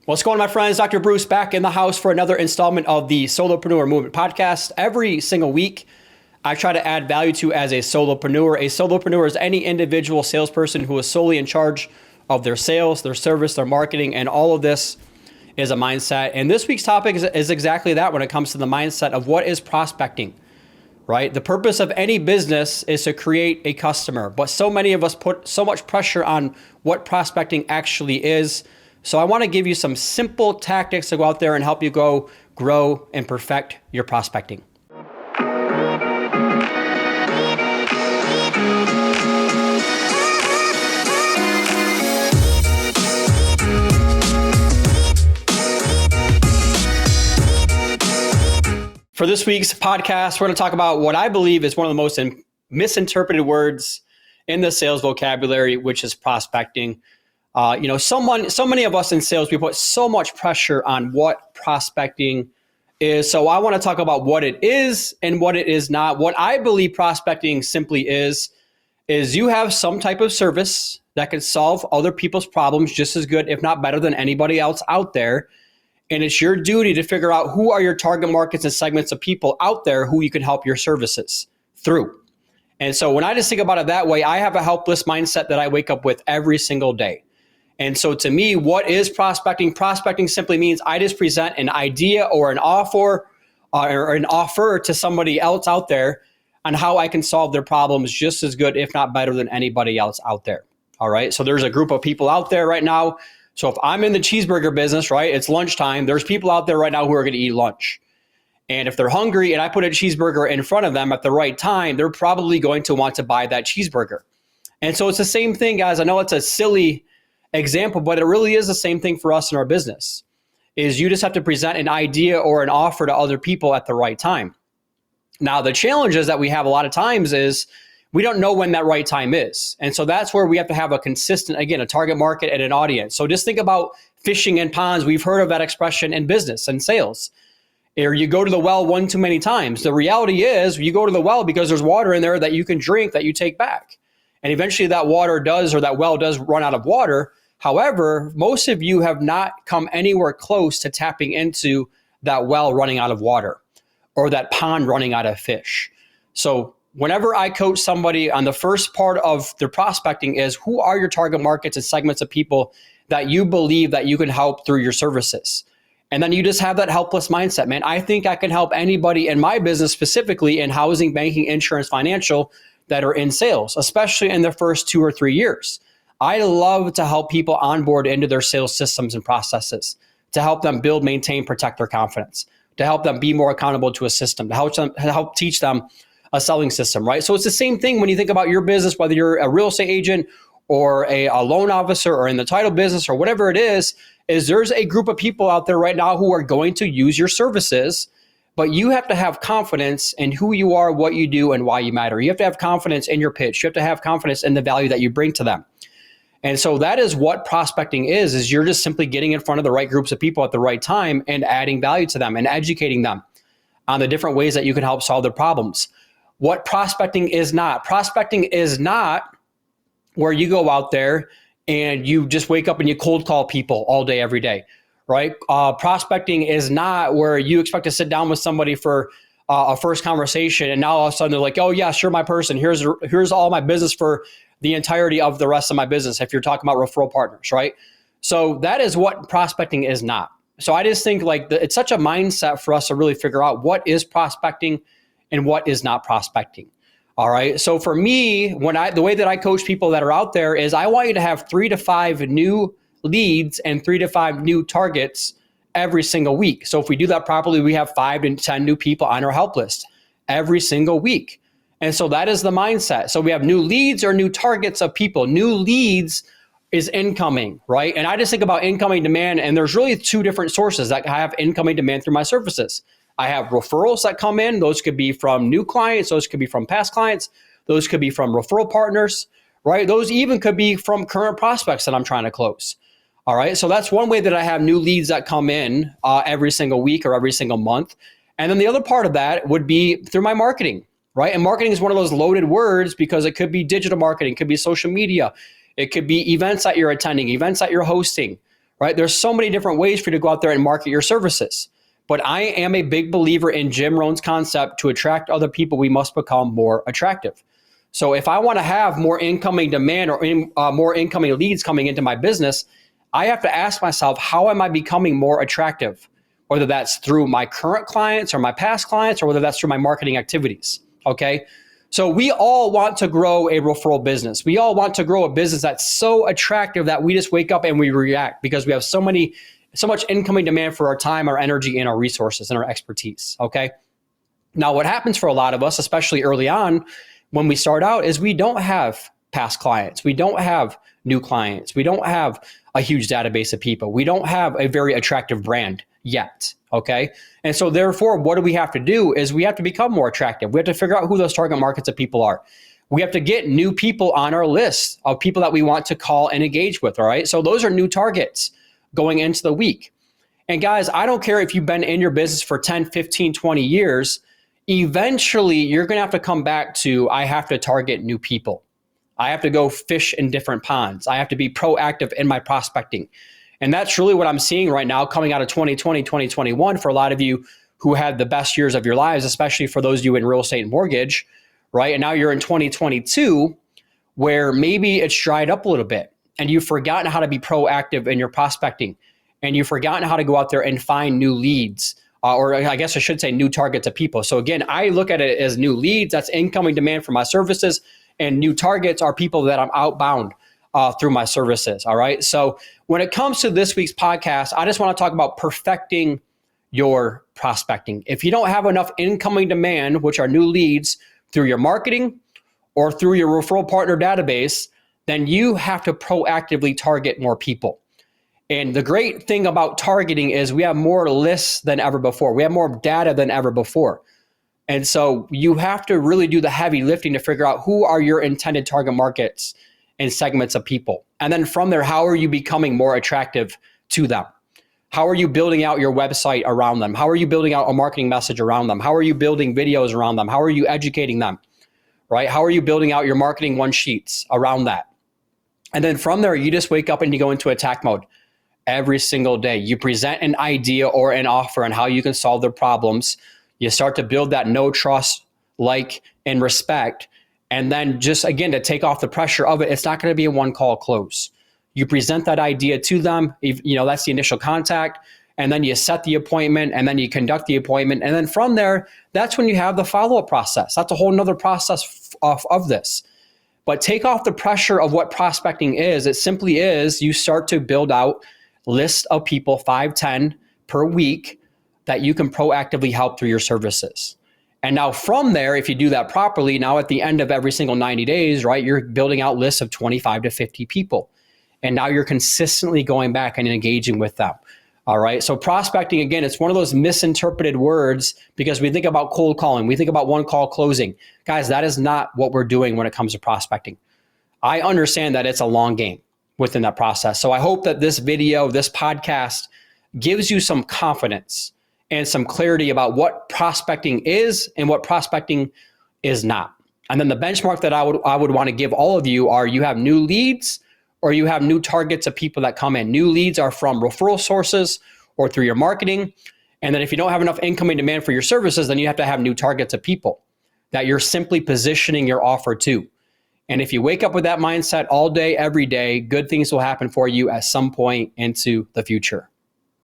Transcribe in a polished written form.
What's going on, my friends? Dr. Bruce back in the house for another installment of the Solopreneur Movement podcast. Every single week, I try to add value to as a solopreneur. A solopreneur is any individual salesperson who is solely in charge of their sales, their service, their marketing, and all of this is a mindset. And this week's topic is exactly that when it comes to the mindset of what is prospecting, right? The purpose of any business is to create a customer, but so many of us put so much pressure on what prospecting actually is. So I want to give you some simple tactics to go out there and help you go grow and perfect your prospecting. For this week's podcast, we're going to talk about what I believe is one of the most misinterpreted words in the sales vocabulary, which is prospecting. So many of us in sales, we put so much pressure on what prospecting is. So I want to talk about what it is and what it is not. What I believe prospecting simply is you have some type of service that can solve other people's problems just as good, if not better than anybody else out there. And it's your duty to figure out who are your target markets and segments of people out there who you can help your services through. And so when I just think about it that way, I have a helpless mindset that I wake up with every single day. And so to me, what is prospecting? Prospecting simply means I just present an idea or an offer to somebody else out there on how I can solve their problems just as good, if not better than anybody else out there. All right. So there's a group of people out there right now. So if I'm in the cheeseburger business, right, it's lunchtime. There's people out there right now who are going to eat lunch. And if they're hungry and I put a cheeseburger in front of them at the right time, they're probably going to want to buy that cheeseburger. And so it's the same thing, guys. I know it's a silly example, but it really is the same thing for us in our business, is you just have to present an idea or an offer to other people at the right time. Now, the challenges that we have a lot of times is we don't know when that right time is. And so that's where we have to have a consistent, again, a target market and an audience. So just think about fishing in ponds. We've heard of that expression in business and sales. Or you go to the well one too many times. The reality is you go to the well because there's water in there that you can drink that you take back. And eventually that well does run out of water. However, most of you have not come anywhere close to tapping into that well running out of water or that pond running out of fish. So whenever I coach somebody on the first part of their prospecting is who are your target markets and segments of people that you believe that you can help through your services. And then you just have that helpless mindset, man. I think I can help anybody in my business, specifically in housing, banking, insurance, financial, that are in sales, especially in their first 2 or 3 years. I love to help people onboard into their sales systems and processes, to help them build, maintain, protect their confidence, to help them be more accountable to a system, to help teach them a selling system, right? So it's the same thing when you think about your business, whether you're a real estate agent or a loan officer or in the title business or whatever it is there's a group of people out there right now who are going to use your services, but you have to have confidence in who you are, what you do, and why you matter. You have to have confidence in your pitch. You have to have confidence in the value that you bring to them. And so that is what prospecting is you're just simply getting in front of the right groups of people at the right time and adding value to them and educating them on the different ways that you can help solve their problems. What prospecting is not where you go out there and you just wake up and you cold call people all day, every day, right? Prospecting is not where you expect to sit down with somebody for a first conversation and now all of a sudden they're like, oh yeah, sure, my person, here's all my business for the entirety of the rest of my business, if you're talking about referral partners, right? So that is what prospecting is not. So I just think it's such a mindset for us to really figure out what is prospecting and what is not prospecting. All right. So for me, the way that I coach people that are out there is I want you to have 3 to 5 new leads and 3 to 5 new targets every single week. So if we do that properly, we have 5 to 10 new people on our help list every single week. And so that is the mindset. So we have new leads or new targets of people. New leads is incoming, right? And I just think about incoming demand, and there's really 2 different sources that have incoming demand through my services. I have referrals that come in. Those could be from new clients. Those could be from past clients. Those could be from referral partners, right? Those even could be from current prospects that I'm trying to close. All right. So that's one way that I have new leads that come in every single week or every single month. And then the other part of that would be through my marketing, right? And marketing is one of those loaded words because it could be digital marketing, it could be social media, it could be events that you're attending, events that you're hosting, right? There's so many different ways for you to go out there and market your services. But I am a big believer in Jim Rohn's concept: to attract other people, we must become more attractive. So if I want to have more incoming demand or more incoming leads coming into my business, I have to ask myself, how am I becoming more attractive? Whether that's through my current clients or my past clients, or whether that's through my marketing activities, okay? So we all want to grow a referral business. We all want to grow a business that's so attractive that we just wake up and we react, because we have so much incoming demand for our time, our energy, and our resources and our expertise, okay? Now, what happens for a lot of us, especially early on when we start out, is we don't have past clients. We don't have new clients. We don't have a huge database of people. We don't have a very attractive brand yet, okay? And so therefore, what do we have to do is we have to become more attractive. We have to figure out who those target markets of people are. We have to get new people on our list of people that we want to call and engage with, all right? So those are new targets going into the week. And guys, I don't care if you've been in your business for 10, 15, 20 years, eventually you're going to have to come back to, I have to target new people. I have to go fish in different ponds. I have to be proactive in my prospecting. And that's really what I'm seeing right now coming out of 2020, 2021 for a lot of you who had the best years of your lives, especially for those of you in real estate and mortgage, right? And now you're in 2022 where maybe it's dried up a little bit and you've forgotten how to be proactive in your prospecting, and you've forgotten how to go out there and find new leads. Or I guess I should say new targets of people. So again, I look at it as new leads. That's incoming demand for my services. And new targets are people that I'm outbound through my services. All right. So when it comes to this week's podcast, I just want to talk about perfecting your prospecting. If you don't have enough incoming demand, which are new leads, through your marketing or through your referral partner database, then you have to proactively target more people. And the great thing about targeting is we have more lists than ever before. We have more data than ever before. And so you have to really do the heavy lifting to figure out who are your intended target markets and segments of people. And then from there, how are you becoming more attractive to them? How are you building out your website around them? How are you building out a marketing message around them? How are you building videos around them? How are you educating them, right? How are you building out your marketing one sheets around that? And then from there, you just wake up and you go into attack mode. Every single day, you present an idea or an offer on how you can solve their problems. You start to build that know, trust, like, and respect. And then just, again, to take off the pressure of it, it's not going to be a one-call close. You present that idea to them. That's the initial contact. And then you set the appointment, and then you conduct the appointment. And then from there, that's when you have the follow-up process. That's a whole nother process of this. But take off the pressure of what prospecting is. It simply is you start to build out list of people, 5, 10 per week, that you can proactively help through your services. And now from there, if you do that properly, now at the end of every single 90 days, right, you're building out lists of 25 to 50 people. And now you're consistently going back and engaging with them. All right. So prospecting, again, it's one of those misinterpreted words because we think about cold calling. We think about one call closing. Guys, that is not what we're doing when it comes to prospecting. I understand that it's a long game within that process. So I hope that this video, this podcast gives you some confidence and some clarity about what prospecting is and what prospecting is not. And then the benchmark that I would want to give all of you are you have new leads or you have new targets of people that come in. New leads are from referral sources or through your marketing. And then if you don't have enough incoming demand for your services, then you have to have new targets of people that you're simply positioning your offer to. And if you wake up with that mindset all day, every day, good things will happen for you at some point into the future.